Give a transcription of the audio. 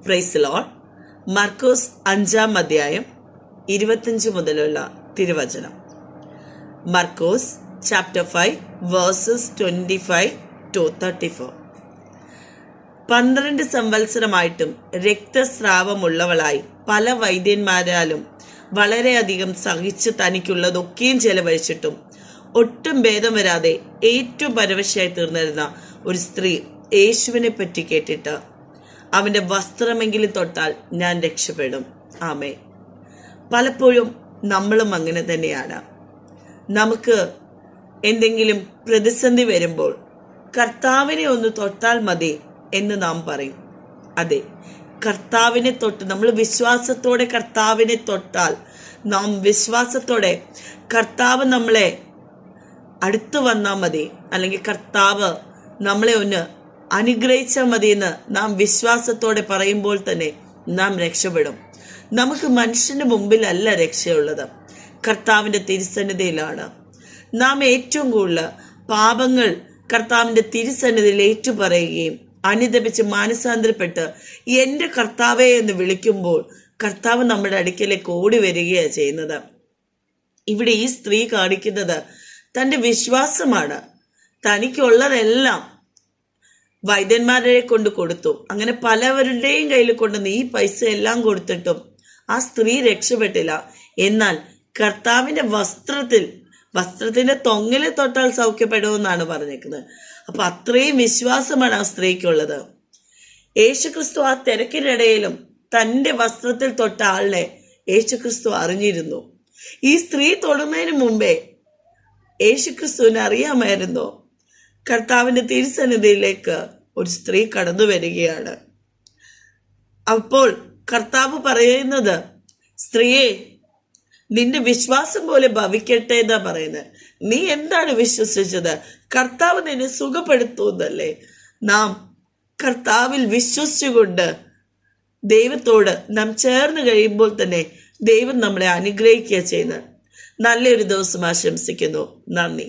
Praise Lord. മർക്കോസ് 5-ാം അധ്യായം 25 മുതലുള്ള തിരുവചനം. മർക്കോസ് ചാപ്റ്റർ 5 വേഴ്സസ് 25 to 34. 12 സംവത്സരമായിട്ടും രക്തസ്രാവമുള്ളവളായി പല വൈദ്യന്മാരാലും വളരെയധികം സഹിച്ച് തനിക്കുള്ളതൊക്കെയും ചെലവഴിച്ചിട്ടും ഒട്ടും ഭേദം വരാതെ ഏറ്റവും പരവശയായി തീർന്നിരുന്ന ഒരു സ്ത്രീ യേശുവിനെ പറ്റി കേട്ടിട്ട് അവൻ്റെ വസ്ത്രമെങ്കിലും തൊട്ടാൽ ഞാൻ രക്ഷപ്പെടും. ആമേ. പലപ്പോഴും നമ്മളും അങ്ങനെ തന്നെയാണ്. നമുക്ക് എന്തെങ്കിലും പ്രതിസന്ധി വരുമ്പോൾ കർത്താവിനെ ഒന്ന് തൊട്ടാൽ മതി എന്ന് നാം പറയും. അതെ, കർത്താവിനെ തൊട്ട് നമ്മൾ വിശ്വാസത്തോടെ കർത്താവിനെ തൊട്ടാൽ, നാം വിശ്വാസത്തോടെ കർത്താവ് നമ്മളെ അടുത്ത് വന്നാൽ മതി, അല്ലെങ്കിൽ കർത്താവ് നമ്മളെ ഒന്ന് അനുഗ്രഹിച്ചാൽ മതി എന്ന് നാം വിശ്വാസത്തോടെ പറയുമ്പോൾ തന്നെ നാം രക്ഷപ്പെടും. നമുക്ക് മനുഷ്യന്റെ മുമ്പിലല്ല രക്ഷയുള്ളത്, കർത്താവിൻ്റെ തിരുസന്നിധിയിലാണ്. നാം ഏറ്റവും കൂടുതൽ പാപങ്ങൾ കർത്താവിൻ്റെ തിരുസന്നിധിയിൽ ഏറ്റുപറയുകയും അനുദപിച്ച് മാനസാന്തരപ്പെട്ട് എൻ്റെ കർത്താവേ എന്ന് വിളിക്കുമ്പോൾ കർത്താവ് നമ്മുടെ അടുക്കലേക്ക് ഓടി വരികയാണ് ചെയ്യുന്നത്. ഇവിടെ ഈ സ്ത്രീ കാണിക്കുന്നത് തൻ്റെ വിശ്വാസമാണ്. തനിക്കുള്ളതെല്ലാം വൈദ്യന്മാരെ കൊണ്ട് കൊടുത്തു. അങ്ങനെ പലവരുടെയും കയ്യിൽ കൊണ്ടുവന്ന് ഈ പൈസ എല്ലാം കൊടുത്തിട്ടും ആ സ്ത്രീ രക്ഷപ്പെട്ടില്ല. എന്നാൽ കർത്താവിൻ്റെ വസ്ത്രത്തിന്റെ തൊങ്ങലിൽ തൊട്ടാൽ സൗഖ്യപ്പെടുമെന്നാണ് പറഞ്ഞേക്കുന്നത്. അപ്പൊ അത്രയും വിശ്വാസമാണ് ആ സ്ത്രീക്കുള്ളത്. യേശുക്രിസ്തു ആ തിരക്കിനിടയിലും തൻ്റെ വസ്ത്രത്തിൽ തൊട്ട ആളിനെ യേശുക്രിസ്തു അറിഞ്ഞിരുന്നു. ഈ സ്ത്രീ തൊടുന്നതിന് മുമ്പേ യേശുക്രിസ്തുവിനെ അറിയാമായിരുന്നു കർത്താവിൻ്റെ തിരുസന്നിധിയിലേക്ക് ഒരു സ്ത്രീ കടന്നു വരികയാണ്. അപ്പോൾ കർത്താവ് പറയുന്നത്, സ്ത്രീയെ, നിന്റെ വിശ്വാസം പോലെ ഭവിക്കട്ടെ എന്നാ പറയുന്നത്. നീ എന്താണ് വിശ്വസിച്ചത്? കർത്താവ് നിന്നെ സുഖപ്പെടുത്തുന്നല്ലേ. നാം കർത്താവിൽ വിശ്വസിച്ചുകൊണ്ട് ദൈവത്തോട് നാം ചേർന്ന് കഴിയുമ്പോൾ തന്നെ ദൈവം നമ്മളെ അനുഗ്രഹിക്കുക ചെയ്യുന്നത്. നല്ലൊരു ദിവസം ആശംസിക്കുന്നു. നന്ദി.